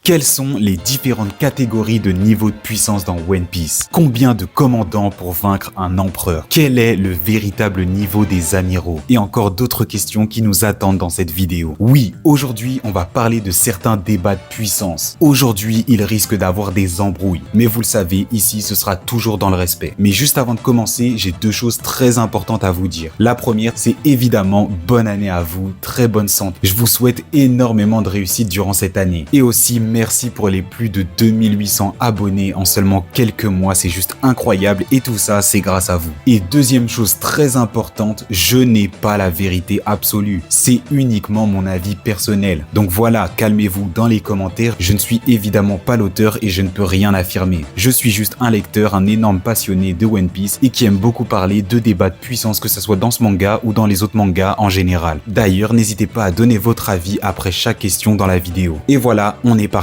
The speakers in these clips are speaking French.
Quelles sont les différentes catégories de niveau de puissance dans One Piece? Combien de commandants pour vaincre un empereur? Quel est le véritable niveau des amiraux? Et encore d'autres questions qui nous attendent dans cette vidéo. Oui, aujourd'hui, on va parler de certains débats de puissance. Aujourd'hui, il risque d'avoir des embrouilles. Mais vous le savez, ici, ce sera toujours dans le respect. Mais juste avant de commencer, j'ai deux choses très importantes à vous dire. La première, c'est évidemment bonne année à vous, très bonne santé. Je vous souhaite énormément de réussite durant cette année. Et aussi, merci pour les plus de 2800 abonnés en seulement quelques mois, c'est juste incroyable et tout ça c'est grâce à vous. Et deuxième chose très importante, je n'ai pas la vérité absolue, c'est uniquement mon avis personnel. Donc voilà, calmez-vous dans les commentaires, je ne suis évidemment pas l'auteur et je ne peux rien affirmer. Je suis juste un lecteur, un énorme passionné de One Piece et qui aime beaucoup parler de débats de puissance, que ce soit dans ce manga ou dans les autres mangas en général. D'ailleurs, n'hésitez pas à donner votre avis après chaque question dans la vidéo. Et voilà, on est parti.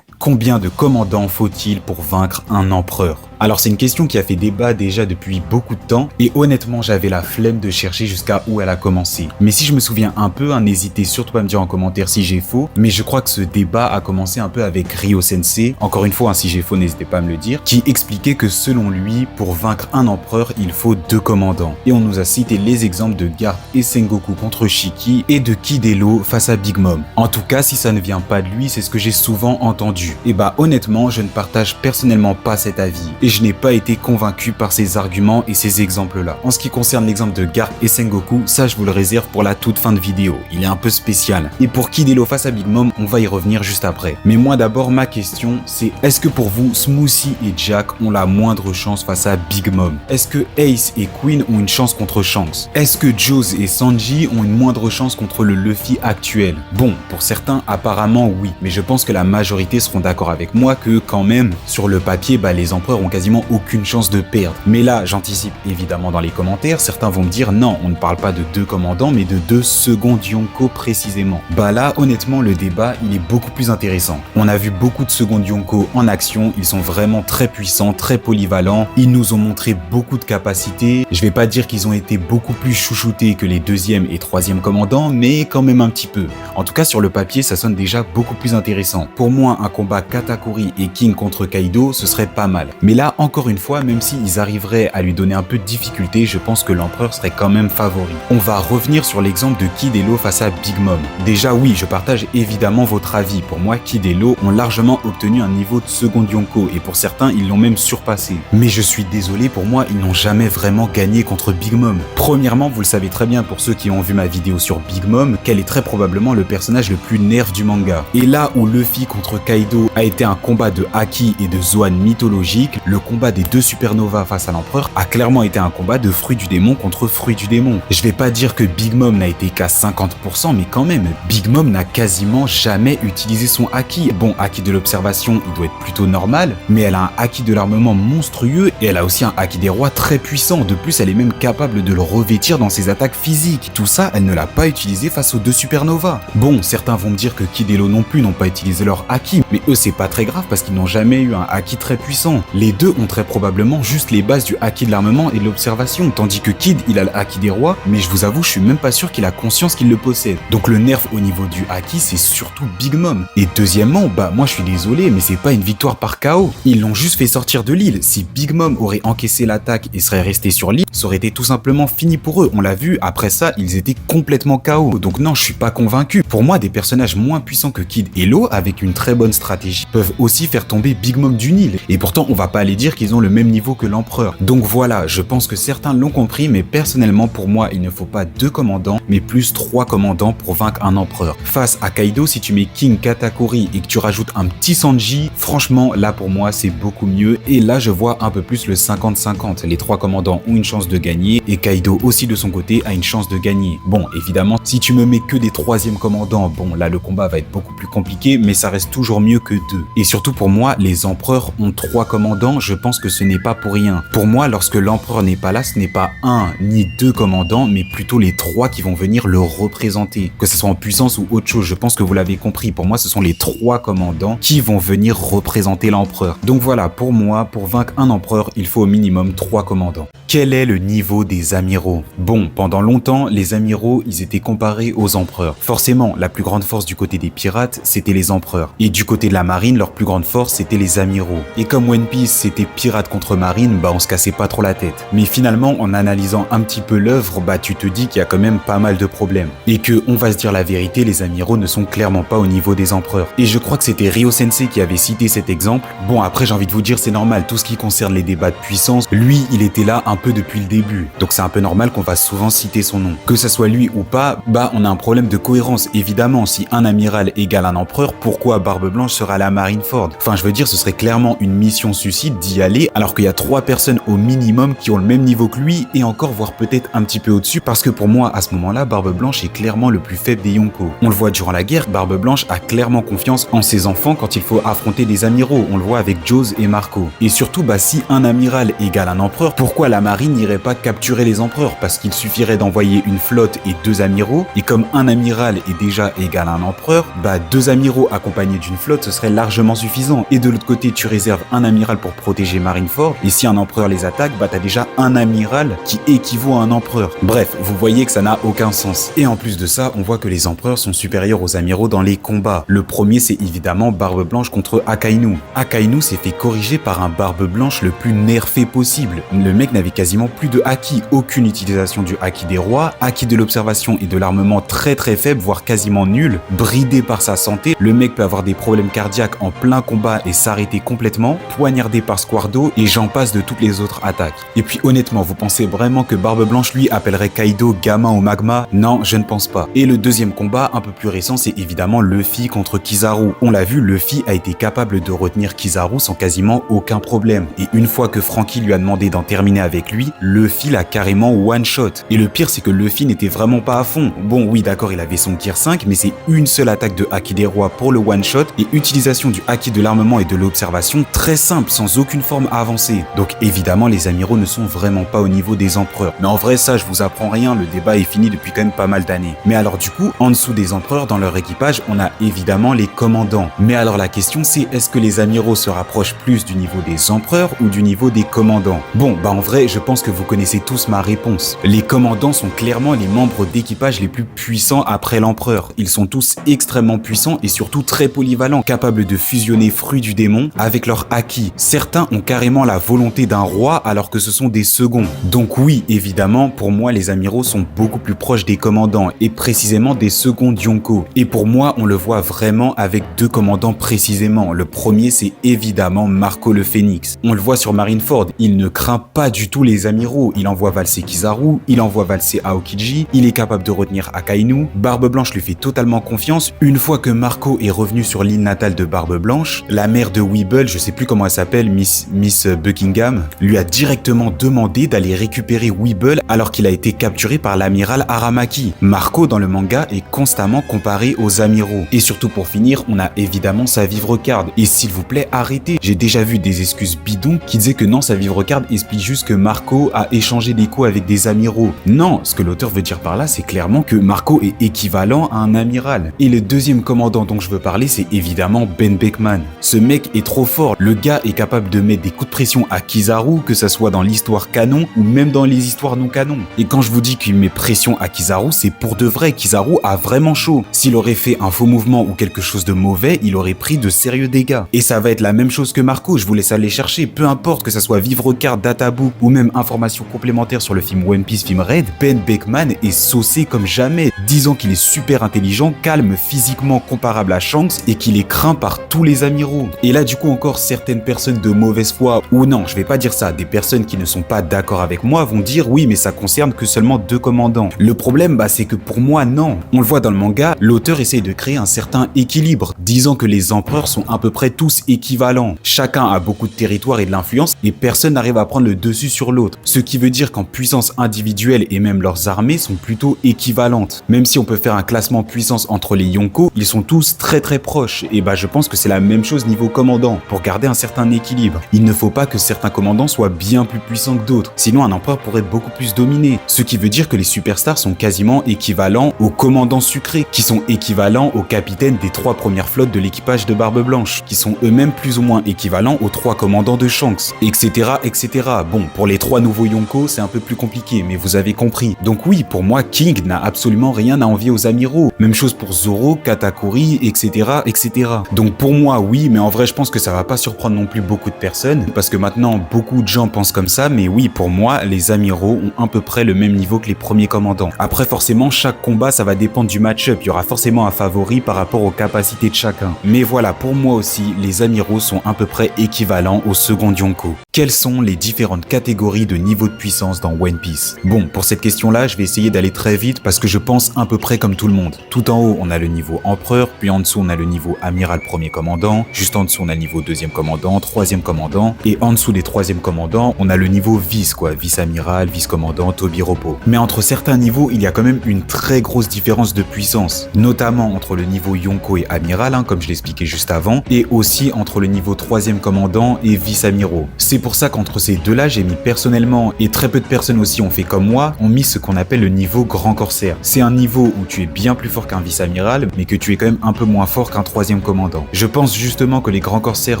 Combien de commandants faut-il pour vaincre un empereur? Alors c'est une question qui a fait débat déjà depuis beaucoup de temps et honnêtement j'avais la flemme de chercher jusqu'à où elle a commencé. Mais si je me souviens un peu, n'hésitez surtout pas à me dire en commentaire si j'ai faux, mais je crois que ce débat a commencé un peu avec Ryo Sensei, encore une fois si j'ai faux n'hésitez pas à me le dire, qui expliquait que selon lui, pour vaincre un empereur, il faut 2 commandants. Et on nous a cité les exemples de Garp et Sengoku contre Shiki et de Kid et Law face à Big Mom. En tout cas, si ça ne vient pas de lui, c'est ce que j'ai souvent entendu. Et bah honnêtement, je ne partage personnellement pas cet avis. Et je n'ai pas été convaincu par ces arguments et ces exemples-là. En ce qui concerne l'exemple de Garp et Sengoku, ça je vous le réserve pour la toute fin de vidéo. Il est un peu spécial. Et pour Kid et Law face à Big Mom, on va y revenir juste après. Mais moi d'abord, ma question, c'est est-ce que pour vous, Smoothie et Jack ont la moindre chance face à Big Mom? Est-ce que Ace et Queen ont une chance contre Shanks? Est-ce que Joes et Sanji ont une moindre chance contre le Luffy actuel? Bon, pour certains, apparemment oui. Mais je pense que la majorité seront d'accord avec moi que quand même, sur le papier, les empereurs ont quasiment aucune chance de perdre. Mais là, j'anticipe évidemment dans les commentaires, certains vont me dire non, on ne parle pas de 2 commandants, mais de 2 seconds Yonko précisément. Là, honnêtement, le débat, il est beaucoup plus intéressant. On a vu beaucoup de seconds Yonko en action, ils sont vraiment très puissants, très polyvalents, ils nous ont montré beaucoup de capacités. Je vais pas dire qu'ils ont été beaucoup plus chouchoutés que les 2e et 3e commandants, mais quand même un petit peu. En tout cas, sur le papier, ça sonne déjà beaucoup plus intéressant. Pour moi, un combat Katakuri et King contre Kaido, ce serait pas mal. Mais là, encore une fois, même s'ils arriveraient à lui donner un peu de difficulté, je pense que l'empereur serait quand même favori. On va revenir sur l'exemple de Kid et Law face à Big Mom. Déjà oui, je partage évidemment votre avis. Pour moi, Kid et Law ont largement obtenu un niveau de second Yonko et pour certains, ils l'ont même surpassé. Mais je suis désolé, pour moi, ils n'ont jamais vraiment gagné contre Big Mom. Premièrement, vous le savez très bien pour ceux qui ont vu ma vidéo sur Big Mom, qu'elle est très probablement le personnage le plus nerf du manga. Et là où Luffy contre Kaido a été un combat de Haki et de Zoan mythologique, le combat des 2 supernovas face à l'empereur a clairement été un combat de fruits du démon contre fruits du démon. Je vais pas dire que Big Mom n'a été qu'à 50%, mais quand même, Big Mom n'a quasiment jamais utilisé son Haki. Bon, Haki de l'observation, il doit être plutôt normal, mais elle a un Haki de l'armement monstrueux et elle a aussi un Haki des rois très puissant. De plus, elle est même capable de le revêtir dans ses attaques physiques. Tout ça, elle ne l'a pas utilisé face aux 2 supernovas. Bon, certains vont me dire que Kid et Law non plus n'ont pas utilisé leur Haki, mais eux c'est pas très grave parce qu'ils n'ont jamais eu un Haki très puissant. Les deux ont très probablement juste les bases du Haki de l'armement et de l'observation, tandis que Kid, il a le Haki des rois, mais je vous avoue, je suis même pas sûr qu'il a conscience qu'il le possède. Donc le nerf au niveau du Haki, c'est surtout Big Mom. Et deuxièmement, moi je suis désolé, mais c'est pas une victoire par KO. Ils l'ont juste fait sortir de l'île. Si Big Mom aurait encaissé l'attaque et serait resté sur l'île, ça aurait été tout simplement fini pour eux. On l'a vu, après ça, ils étaient complètement KO. Donc non, je suis pas convaincu. Pour moi, des personnages moins puissants que Kid et Law, avec une très bonne stratégie, peuvent aussi faire tomber Big Mom du Nil. Et pourtant, on va pas aller dire qu'ils ont le même niveau que l'empereur. Donc voilà, je pense que certains l'ont compris, mais personnellement, pour moi, il ne faut pas 2 commandants, mais plus 3 commandants pour vaincre un empereur. Face à Kaido, si tu mets King, Katakuri et que tu rajoutes un petit Sanji, franchement, là pour moi, c'est beaucoup mieux. Et là, je vois un peu plus le 50-50. Les 3 commandants ont une chance de gagner et Kaido aussi de son côté a une chance de gagner. Bon, évidemment, si tu me mets que des 3e commandants, bon, là, le combat va être beaucoup plus compliqué, mais ça reste toujours mieux que 2. Et surtout pour moi, les empereurs ont 3 commandants, je pense que ce n'est pas pour rien. Pour moi, lorsque l'empereur n'est pas là, ce n'est pas un ni deux commandants, mais plutôt les trois qui vont venir le représenter. Que ce soit en puissance ou autre chose, je pense que vous l'avez compris. Pour moi, ce sont les trois commandants qui vont venir représenter l'empereur. Donc voilà, pour moi, pour vaincre un empereur, il faut au minimum 3 commandants. Quel est le niveau des amiraux? Bon, pendant longtemps, les amiraux, ils étaient comparés aux empereurs. Forcément, la plus grande force du côté des pirates, c'était les empereurs. Et du côté de la marine, leur plus grande force, c'était les amiraux. Et comme One Piece, c'était pirate contre marine, bah on se cassait pas trop la tête. Mais finalement, en analysant un petit peu l'œuvre, bah tu te dis qu'il y a quand même pas mal de problèmes. Et que, on va se dire la vérité, les amiraux ne sont clairement pas au niveau des empereurs. Et je crois que c'était Ryo Sensei qui avait cité cet exemple. Bon, après, j'ai envie de vous dire, c'est normal, tout ce qui concerne les débats de puissance, lui, il était là un peu depuis le début. Donc c'est un peu normal qu'on va souvent citer son nom. Que ça soit lui ou pas, bah on a un problème de cohérence. Évidemment, si un amiral égale un empereur, pourquoi Barbe Blanche sera à la Marineford? Enfin, je veux dire, ce serait clairement une mission suicide d'y aller, alors qu'il y a 3 personnes au minimum qui ont le même niveau que lui, et encore, voire peut-être un petit peu au-dessus, parce que pour moi, à ce moment-là, Barbe Blanche est clairement le plus faible des Yonko. On le voit durant la guerre, Barbe Blanche a clairement confiance en ses enfants quand il faut affronter des amiraux. On le voit avec Jaws et Marco. Et surtout, bah si un amiral égale un empereur, pourquoi la marine n'irait pas capturer les empereurs? Parce qu'il suffirait d'envoyer une flotte et 2 amiraux, et comme un amiral est déjà égal à un empereur, bah 2 amiraux accompagnés d'une flotte, ce serait largement suffisant. Et de l'autre côté, tu réserves un amiral pour protéger Marineford, et si un empereur les attaque, bah t'as déjà un amiral qui équivaut à un empereur. Bref, vous voyez que ça n'a aucun sens. Et en plus de ça, on voit que les empereurs sont supérieurs aux amiraux dans les combats. Le premier, c'est évidemment Barbe Blanche contre Akainu. Akainu s'est fait corriger par un Barbe Blanche le plus nerfé possible. Le mec n'avait quasiment plus de haki, aucune utilisation du haki des rois, haki de l'observation et de l'armement très faible, voire quasiment nul, bridé par sa santé, le mec peut avoir des problèmes cardiaques en plein combat et s'arrêter complètement, poignardé par Squardo et j'en passe de toutes les autres attaques. Et puis honnêtement, vous pensez vraiment que Barbe Blanche lui appellerait Kaido gamin au magma? Non, je ne pense pas. Et le deuxième combat, un peu plus récent, c'est évidemment Luffy contre Kizaru. On l'a vu, Luffy a été capable de retenir Kizaru sans quasiment aucun problème. Et une fois que Franky lui a demandé d'en terminer avec lui, Luffy l'a carrément one-shot. Et le pire, c'est que Luffy n'était vraiment pas à fond. Bon, oui, d'accord, il avait son Gear 5, mais c'est une seule attaque de haki des rois pour le one-shot et utilisation du haki de l'armement et de l'observation très simple, sans aucune forme avancée. Donc évidemment, les amiraux ne sont vraiment pas au niveau des empereurs. Mais en vrai, ça, je vous apprends rien, le débat est fini depuis quand même pas mal d'années. Mais alors du coup, en dessous des empereurs, dans leur équipage, on a évidemment les commandants. Mais alors la question c'est, est-ce que les amiraux se rapprochent plus du niveau des empereurs ou du niveau des commandants? Bon, bah en vrai, je pense que vous connaissez tous ma réponse. Les commandants sont clairement les membres d'équipage les plus puissants après l'empereur. Ils sont tous extrêmement puissants et surtout très polyvalents, capables de fusionner fruits du démon avec leur haki. Certains ont carrément la volonté d'un roi alors que ce sont des seconds. Donc oui, évidemment, pour moi, les amiraux sont beaucoup plus proches des commandants et précisément des seconds Yonko. Et pour moi, on le voit vraiment avec 2 commandants précisément. Le premier, c'est évidemment Marco le Phénix. On le voit sur Marineford, il ne craint pas du tout les amiraux. Il envoie valser Kizaru, il envoie valser Aokiji, il est capable de retenir Akainu. Barbe Blanche lui fait totalement confiance. Une fois que Marco est revenu sur l'île natale de Barbe Blanche, la mère de Weeble, je sais plus comment elle s'appelle, Miss Buckingham, lui a directement demandé d'aller récupérer Weeble alors qu'il a été capturé par l'amiral Aramaki. Marco dans le manga est constamment comparé aux amiraux. Et surtout pour finir, on a évidemment sa vivre card. Et s'il vous plaît, arrêtez. J'ai déjà vu des excuses bidons qui disaient que non, sa vivre card explique juste que Marco a échangé des coups avec des amiraux. Non, ce que l'auteur veut dire par là, c'est clairement que Marco est équivalent à un amiral. Et le deuxième commandant dont je veux parler, c'est évidemment Ben Beckman. Ce mec est trop fort. Le gars est capable de mettre des coups de pression à Kizaru, que ça soit dans l'histoire canon ou même dans les histoires non canon. Et quand je vous dis qu'il met pression à Kizaru, c'est pour de vrai. Kizaru a vraiment chaud. S'il aurait fait un faux mouvement ou quelque chose de mauvais, il aurait pris de sérieux dégâts. Et ça va être la même chose que Marco, je vous laisse aller chercher. Peu importe que ça soit vivre card, databook ou même information complémentaire sur le film One Piece, film Red, Ben Beckman est saucé comme jamais, disant qu'il est super intelligent, calme, physiquement comparable à Shanks et qu'il est craint par tous les amiraux. Et là du coup encore certaines personnes de mauvaise foi, ou non, je vais pas dire ça, des personnes qui ne sont pas d'accord avec moi vont dire oui mais ça concerne que seulement 2 commandants. Le problème c'est que pour moi non. On le voit dans le manga, l'auteur essaye de créer un certain équilibre, disant que les empereurs sont à peu près tous équivalents. Chacun a beaucoup de territoire et de l'influence et personne n'arrive à prendre le dessus sur l'autre. Ce qui veut dire qu'en puissance individuelle et même leurs armées sont plutôt équivalentes. Même si on peut faire un classement puissance entre les Yonko, ils sont tous très proches. Et je pense que c'est la même chose niveau commandant, pour garder un certain équilibre. équilibre. Il ne faut pas que certains commandants soient bien plus puissants que d'autres, sinon un empereur pourrait beaucoup plus dominer. Ce qui veut dire que les superstars sont quasiment équivalents aux commandants sucrés, qui sont équivalents aux capitaines des 3 premières flottes de l'équipage de Barbe Blanche, qui sont eux-mêmes plus ou moins équivalents aux 3 commandants de Shanks, etc., etc. Bon, pour les 3 nouveaux Yonko, c'est un peu plus compliqué, mais vous avez compris. Donc oui, pour moi, King n'a absolument rien à envier aux amiraux. Même chose pour Zoro, Katakuri, etc., etc. Donc pour moi, oui, mais en vrai, je pense que ça va pas surprendre non plus beaucoup de personnes, parce que maintenant, beaucoup de gens pensent comme ça, mais oui, pour moi, les amiraux ont à peu près le même niveau que les premiers commandants. Après, forcément, chaque combat, ça va dépendre du match-up. Il y aura forcément un favori par rapport aux capacités de chacun. Mais voilà, pour moi aussi, les amiraux sont à peu près équivalents au second Yonko. Quelles sont les différentes catégories de niveau de puissance dans One Piece? Bon, pour cette question-là, je vais essayer d'aller très vite parce que je pense à peu près comme tout le monde. Tout en haut, on a le niveau empereur, puis en dessous, on a le niveau amiral premier commandant, juste en dessous, on a le niveau deuxième commandant, troisième commandant, et en dessous des troisième commandants, on a le niveau vice, vice-amiral, vice-commandant, Tobiropo. Mais entre certains niveaux, il y a quand même une très grosse différence de puissance, notamment entre le niveau Yonko et amiral, comme je l'expliquais juste avant, et aussi entre le niveau troisième commandant et vice-amiraux. C'est pour ça qu'entre ces deux-là, j'ai mis personnellement, et très peu de personnes aussi ont fait comme moi, ont mis ce qu'on appelle le niveau grand corsaire. C'est un niveau où tu es bien plus fort qu'un vice-amiral, mais que tu es quand même un peu moins fort qu'un troisième commandant. Je pense justement que les grands corsaires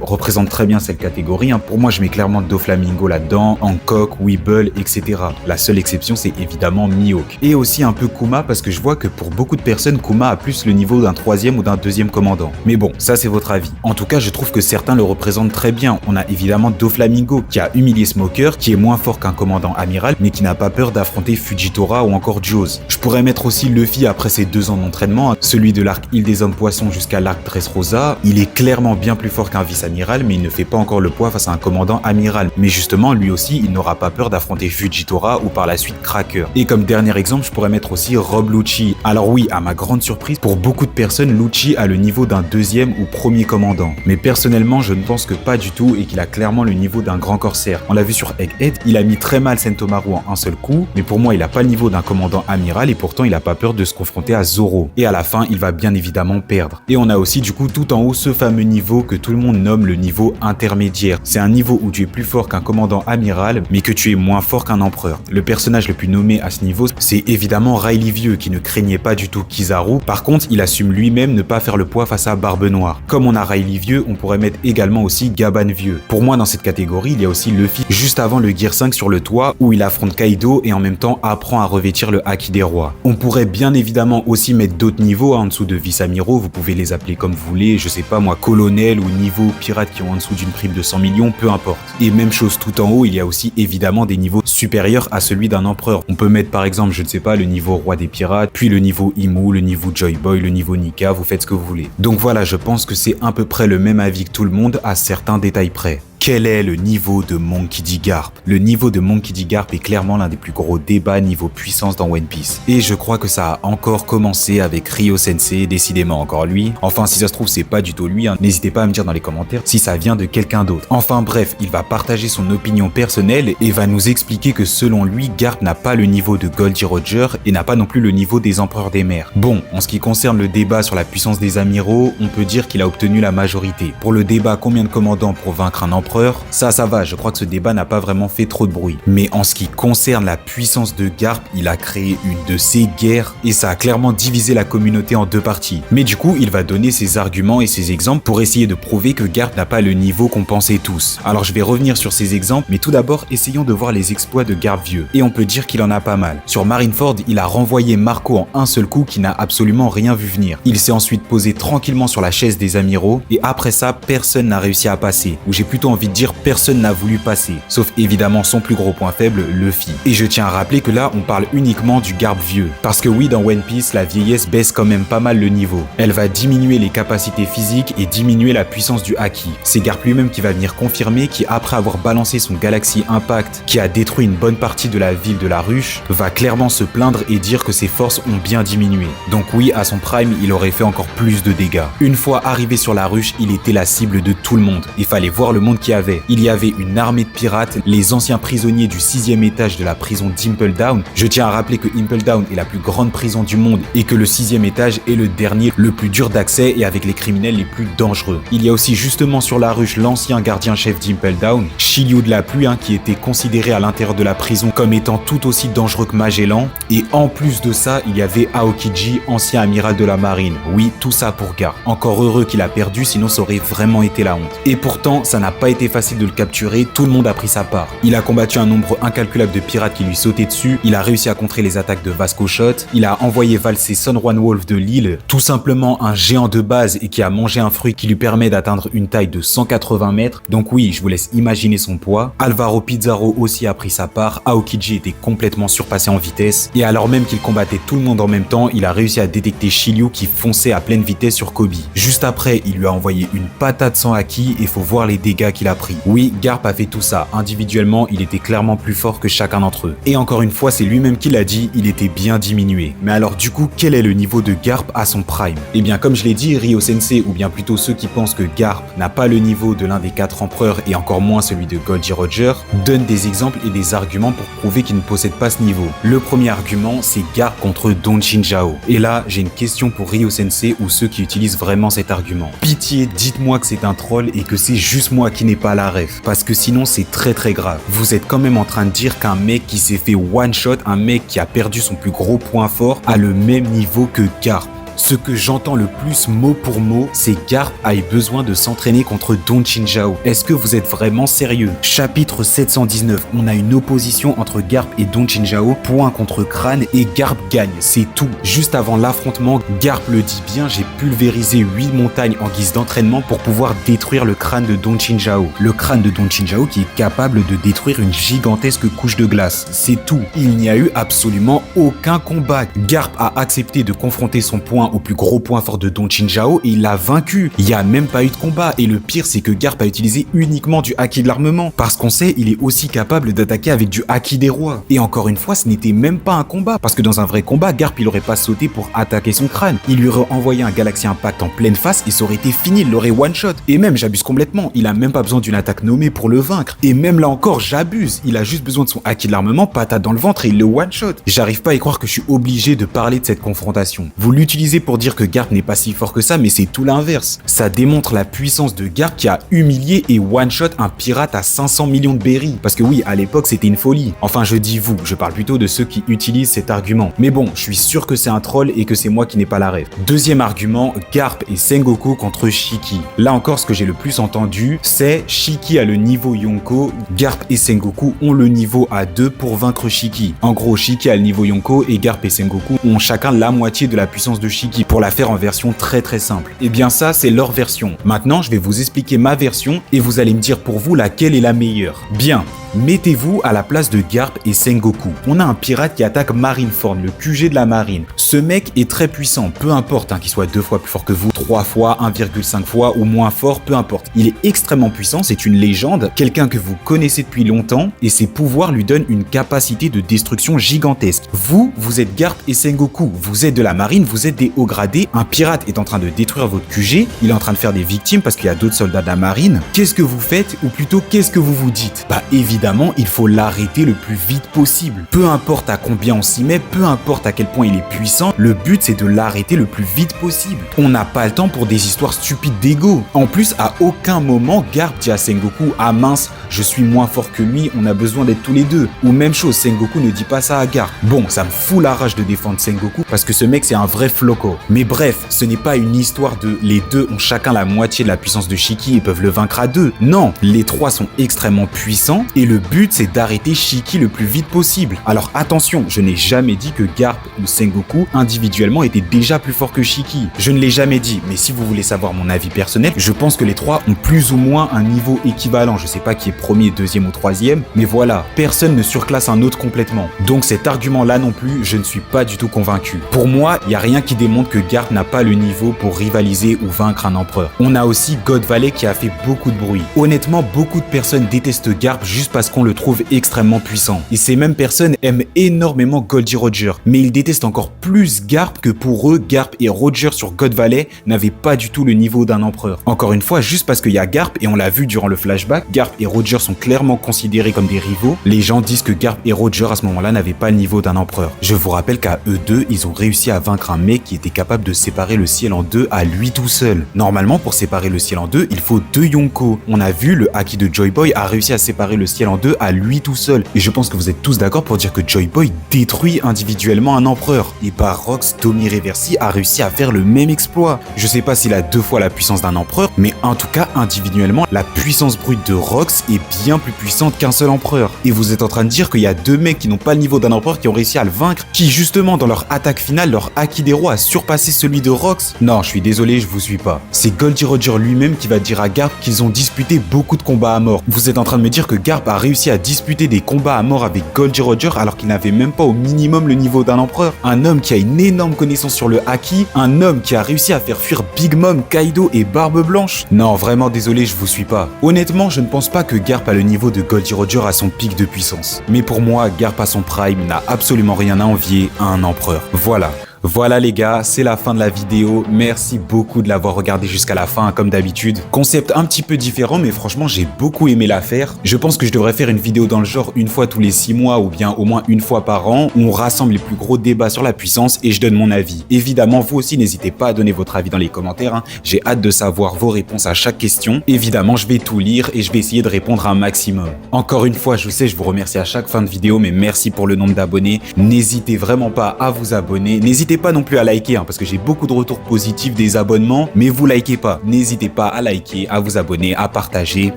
représentent très bien cette catégorie. Pour moi, je mets clairement Doflamingo là-dedans, Hancock, Weeble, etc. La seule exception, c'est évidemment Mihawk. Et aussi un peu Kuma, parce que je vois que pour beaucoup de personnes, Kuma a plus le niveau d'un troisième ou d'un deuxième commandant. Mais bon, ça c'est votre avis. En tout cas, je trouve que certains le représentent très bien. On a évidemment Doflamingo, qui a humilié Smoker, qui est moins fort qu'un commandant amiral, mais qui n'a pas peur d'affronter Fujitora ou encore Jaws. Je pourrais mettre aussi Luffy après ses 2 ans d'entraînement, celui de l'arc Île des Hommes Poissons jusqu'à l'arc Dressrosa. Il est clairement bien plus fort qu'un vice-amiral, mais il ne fait pas encore le poids face à un commandant amiral. Mais justement, lui aussi, il n'aura pas peur d'affronter Fujitora ou par la suite Cracker. Et comme dernier exemple, je pourrais mettre aussi Rob Lucci. Alors oui, à ma grande surprise, pour beaucoup de personnes, Lucci a le niveau d'un deuxième ou premier commandant. Mais personnellement, je ne pense que pas du tout et qu'il a clairement le niveau d'un grand corsaire. On l'a vu sur Egghead, il a mis très mal Sentomaru en un seul coup, mais pour moi, il a pas le niveau d'un commandant amiral et pourtant, il a pas peur de se confronter à Zoro. Et à la fin, il va bien évidemment perdre. Et on a aussi du coup tout en haut ce fameux niveau que tout le monde nomme le niveau intermédiaire. C'est un niveau où tu es plus fort qu'un commandant amiral, mais que tu es moins fort qu'un empereur. Le personnage le plus nommé à ce niveau, c'est évidemment Riley Vieux, qui ne craignait pas du tout Kizaru. Par contre, il assume lui-même ne pas faire le poids face à Barbe Noire. Comme on a Riley Vieux, on pourrait mettre également aussi Gaban Vieux. Pour moi, dans cette catégorie, il y a aussi Luffy juste avant le Gear 5 sur le toit, où il affronte Kaido et en même temps apprend à revêtir le Haki des Rois. On pourrait bien évidemment aussi mettre d'autres niveaux en dessous de vice-amiraux, vous pouvez les appeler comme vous voulez, je sais pas moi, colonel ou niveau pirate qui ont en dessous d'une prime de 100 millions, peu importe. Et même chose tout en haut, il y a aussi évidemment des niveaux supérieurs à celui d'un empereur. On peut mettre par exemple, je ne sais pas, le niveau roi des pirates, puis le niveau Imu, le niveau Joy Boy, le niveau Nika, vous faites ce que vous voulez. Donc voilà, je pense que c'est à peu près le même avis que tout le monde à certains détails près. Quel est le niveau de Monkey D. Garp? Le niveau de Monkey D. Garp est clairement l'un des plus gros débats niveau puissance dans One Piece. Et je crois que ça a encore commencé avec Ryo Sensei, décidément encore lui. Enfin, si ça se trouve, c'est pas du tout lui, N'hésitez pas à me dire dans les commentaires si ça vient de quelqu'un d'autre. Enfin bref, il va partager son opinion personnelle et va nous expliquer que selon lui, Garp n'a pas le niveau de Goldie Roger et n'a pas non plus le niveau des empereurs des mers. Bon, en ce qui concerne le débat sur la puissance des amiraux, on peut dire qu'il a obtenu la majorité. Pour le débat combien de commandants pour vaincre un empereur, ça va, je crois que ce débat n'a pas vraiment fait trop de bruit. Mais en ce qui concerne la puissance de Garp, il a créé une de ses guerres et ça a clairement divisé la communauté en 2 parties. Mais du coup, il va donner ses arguments et ses exemples pour essayer de prouver que Garp n'a pas le niveau qu'on pensait tous. Alors je vais revenir sur ces exemples, mais tout d'abord, essayons de voir les exploits de Garp vieux. Et on peut dire qu'il en a pas mal. Sur Marineford, il a renvoyé Marco en un seul coup qui n'a absolument rien vu venir. Il s'est ensuite posé tranquillement sur la chaise des amiraux et après ça, personne n'a réussi à passer. Ou j'ai plutôt envie de dire personne n'a voulu passer, sauf évidemment son plus gros point faible, Luffy. Et je tiens à rappeler que là, on parle uniquement du Garp vieux. Parce que oui, dans One Piece, la vieillesse baisse quand même pas mal le niveau. Elle va diminuer les capacités physiques et diminuer la puissance du Haki. C'est Garp lui-même qui va venir confirmer qu'après avoir balancé son Galaxy Impact, qui a détruit une bonne partie de la ville de la ruche, va clairement se plaindre et dire que ses forces ont bien diminué. Donc oui, à son prime, il aurait fait encore plus de dégâts. Une fois arrivé sur la ruche, il était la cible de tout le monde. Il fallait voir le monde qui qu'il y avait? Il y avait une armée de pirates, les anciens prisonniers du 6e étage de la prison d'Impel Down. Je tiens à rappeler que Impel Down est la plus grande prison du monde et que le 6e étage est le dernier, le plus dur d'accès et avec les criminels les plus dangereux. Il y a aussi justement sur la ruche l'ancien gardien-chef d'Impel Down, Shiryu de la pluie, qui était considéré à l'intérieur de la prison comme étant tout aussi dangereux que Magellan. Et en plus de ça, il y avait Aokiji, ancien amiral de la marine. Oui, tout ça pour Garp. Encore heureux qu'il a perdu, sinon ça aurait vraiment été la honte. Et pourtant, ça n'a pas été facile de le capturer, tout le monde a pris sa part. Il a combattu un nombre incalculable de pirates qui lui sautaient dessus, il a réussi à contrer les attaques de Vasco Shot, il a envoyé valser Son Juan Wolf de l'île, tout simplement un géant de base et qui a mangé un fruit qui lui permet d'atteindre une taille de 180 mètres. Donc oui, je vous laisse imaginer son poids. Alvaro Pizarro aussi a pris sa part, Aokiji était complètement surpassé en vitesse, et alors même qu'il combattait tout le monde en même temps, il a réussi à détecter Shiryu qui fonçait à pleine vitesse sur Kobe. Juste après, il lui a envoyé une patate sans haki et faut voir les dégâts qu'il a pris. Oui, Garp a fait tout ça. Individuellement, il était clairement plus fort que chacun d'entre eux. Et encore une fois, c'est lui-même qui l'a dit, il était bien diminué. Mais alors du coup, quel est le niveau de Garp à son prime? Eh bien, comme je l'ai dit, Ryo Sensei, ou bien plutôt ceux qui pensent que Garp n'a pas le niveau de l'un des 4 empereurs et encore moins celui de Goldie Roger, donnent des exemples et des arguments pour prouver qu'il ne possède pas ce niveau. Le premier argument, c'est Garp contre Don Chinchao. Et là, j'ai une question pour Ryo Sensei ou ceux qui utilisent vraiment cet argument. Pitié, dites-moi que c'est un troll et que c'est juste moi qui n'ai pas la ref, parce que sinon c'est très grave. Vous êtes quand même en train de dire qu'un mec qui s'est fait one shot, un mec qui a perdu son plus gros point fort, a le même niveau que Garp. Ce que j'entends le plus mot pour mot, c'est Garp a eu besoin de s'entraîner contre Don Chinchao. Est-ce que vous êtes vraiment sérieux? Chapitre 719, on a une opposition entre Garp et Don Chinchao, point contre crâne et Garp gagne, c'est tout. Juste avant l'affrontement, Garp le dit bien, j'ai pulvérisé 8 montagnes en guise d'entraînement pour pouvoir détruire le crâne de Don Chinchao. Le crâne de Don Chinchao qui est capable de détruire une gigantesque couche de glace, c'est tout. Il n'y a eu absolument aucun combat. Garp a accepté de confronter son point au plus gros point fort de Don Chinchao et il l'a vaincu. Il n'y a même pas eu de combat et le pire c'est que Garp a utilisé uniquement du haki de l'armement parce qu'on sait il est aussi capable d'attaquer avec du haki des rois. Et encore une fois ce n'était même pas un combat parce que dans un vrai combat Garp il aurait pas sauté pour attaquer son crâne. Il lui aurait envoyé un Galaxy Impact en pleine face et ça aurait été fini, il l'aurait one shot. Et même j'abuse complètement, il a même pas besoin d'une attaque nommée pour le vaincre. Et même là encore j'abuse, il a juste besoin de son haki de l'armement, patate dans le ventre et il le one shot. J'arrive pas à y croire que je suis obligé de parler de cette confrontation. Vous l'utilisez pour dire que Garp n'est pas si fort que ça, mais c'est tout l'inverse. Ça démontre la puissance de Garp qui a humilié et one-shot un pirate à 500 millions de berries. Parce que oui, à l'époque, c'était une folie. Enfin, je dis vous, je parle plutôt de ceux qui utilisent cet argument. Mais bon, je suis sûr que c'est un troll et que c'est moi qui n'ai pas la rêve. Deuxième argument, Garp et Sengoku contre Shiki. Là encore, ce que j'ai le plus entendu, c'est Shiki a le niveau Yonko, Garp et Sengoku ont le niveau A2 pour vaincre Shiki. En gros, Shiki a le niveau Yonko et Garp et Sengoku ont chacun la moitié de la puissance de Shiki. Pour la faire en version très simple. Et bien ça, c'est leur version. Maintenant, je vais vous expliquer ma version et vous allez me dire pour vous laquelle est la meilleure. Bien. Mettez-vous à la place de Garp et Sengoku. On a un pirate qui attaque Marineford, le QG de la marine. Ce mec est très puissant, peu importe qu'il soit 2 fois plus fort que vous, 3 fois, 1,5 fois ou moins fort, peu importe. Il est extrêmement puissant, c'est une légende, quelqu'un que vous connaissez depuis longtemps et ses pouvoirs lui donnent une capacité de destruction gigantesque. Vous êtes Garp et Sengoku, vous êtes de la marine, vous êtes des hauts gradés, un pirate est en train de détruire votre QG, il est en train de faire des victimes parce qu'il y a d'autres soldats de la marine. Qu'est-ce que vous faites ou plutôt qu'est-ce que vous vous dites? Bah évidemment, il faut l'arrêter le plus vite possible. Peu importe à combien on s'y met, peu importe à quel point il est puissant, le but c'est de l'arrêter le plus vite possible. On n'a pas le temps pour des histoires stupides d'ego. En plus, à aucun moment, Garp dit à Sengoku « Ah mince, je suis moins fort que lui, on a besoin d'être tous les deux ». Ou même chose, Sengoku ne dit pas ça à Garp. Bon, ça me fout la rage de défendre Sengoku parce que ce mec c'est un vrai floco. Mais bref, ce n'est pas une histoire de les deux ont chacun la moitié de la puissance de Shiki et peuvent le vaincre à deux. Non, les trois sont extrêmement puissants et le but c'est d'arrêter Shiki le plus vite possible. Alors attention, je n'ai jamais dit que Garp ou Sengoku individuellement étaient déjà plus forts que Shiki. Je ne l'ai jamais dit, mais si vous voulez savoir mon avis personnel, je pense que les trois ont plus ou moins un niveau équivalent. Je sais pas qui est premier, deuxième ou troisième, mais voilà, personne ne surclasse un autre complètement. Donc cet argument-là non plus, je ne suis pas du tout convaincu. Pour moi, il n'y a rien qui démontre que Garp n'a pas le niveau pour rivaliser ou vaincre un empereur. On a aussi God Valley qui a fait beaucoup de bruit. Honnêtement, beaucoup de personnes détestent Garp juste parce parce qu'on le trouve extrêmement puissant. Et ces mêmes personnes aiment énormément Goldie Roger, mais ils détestent encore plus Garp que pour eux, Garp et Roger sur God Valley n'avaient pas du tout le niveau d'un empereur. Encore une fois, juste parce qu'il y a Garp, et on l'a vu durant le flashback, Garp et Roger sont clairement considérés comme des rivaux, les gens disent que Garp et Roger à ce moment-là n'avaient pas le niveau d'un empereur. Je vous rappelle qu'à eux deux, ils ont réussi à vaincre un mec qui était capable de séparer le ciel en deux à lui tout seul. Normalement, pour séparer le ciel en deux, il faut deux Yonko. On a vu, le Haki de Joy Boy a réussi à séparer le ciel en deux à lui tout seul. Et je pense que vous êtes tous d'accord pour dire que Joy Boy détruit individuellement un empereur. Et Rox, Tommy Reversi a réussi à faire le même exploit. Je sais pas s'il a 2 fois la puissance d'un empereur, mais en tout cas, individuellement, la puissance brute de Rox est bien plus puissante qu'un seul empereur. Et vous êtes en train de dire qu'il y a 2 mecs qui n'ont pas le niveau d'un empereur qui ont réussi à le vaincre, qui justement dans leur attaque finale, leur Haki d'héros a surpassé celui de Rox? Non, je suis désolé, je vous suis pas. C'est Goldie Roger lui-même qui va dire à Garp qu'ils ont disputé beaucoup de combats à mort. Vous êtes en train de me dire que Garp a réussi à disputer des combats à mort avec Goldie Roger alors qu'il n'avait même pas au minimum le niveau d'un empereur? Un homme qui a une énorme connaissance sur le Haki, un homme qui a réussi à faire fuir Big Mom, Kaido et Barbe Blanche? Non, vraiment désolé, je vous suis pas. Honnêtement, je ne pense pas que Garp a le niveau de Goldie Roger à son pic de puissance. Mais pour moi, Garp à son prime n'a absolument rien à envier à un empereur. Voilà les gars, c'est la fin de la vidéo. Merci beaucoup de l'avoir regardé jusqu'à la fin, comme d'habitude. Concept un petit peu différent, mais franchement, j'ai beaucoup aimé la faire. Je pense que je devrais faire une vidéo dans le genre une fois tous les 6 mois ou bien au moins une fois par an, où on rassemble les plus gros débats sur la puissance et je donne mon avis. Évidemment, vous aussi, n'hésitez pas à donner votre avis dans les commentaires, hein. J'ai hâte de savoir vos réponses à chaque question. Évidemment, je vais tout lire et je vais essayer de répondre un maximum. Encore une fois, je sais, je vous remercie à chaque fin de vidéo, mais merci pour le nombre d'abonnés. N'hésitez vraiment pas à vous abonner. N'hésitez pas non plus à liker, hein, parce que j'ai beaucoup de retours positifs des abonnements, mais vous likez pas. N'hésitez pas à liker, à vous abonner, à partager.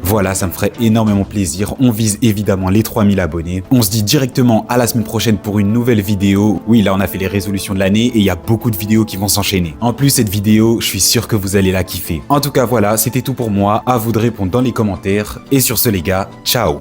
Voilà, ça me ferait énormément plaisir. On vise évidemment les 3000 abonnés. On se dit directement à la semaine prochaine pour une nouvelle vidéo. Oui, là, on a fait les résolutions de l'année et il y a beaucoup de vidéos qui vont s'enchaîner. En plus, cette vidéo, je suis sûr que vous allez la kiffer. En tout cas, voilà, c'était tout pour moi. À vous de répondre dans les commentaires. Et sur ce, les gars, ciao!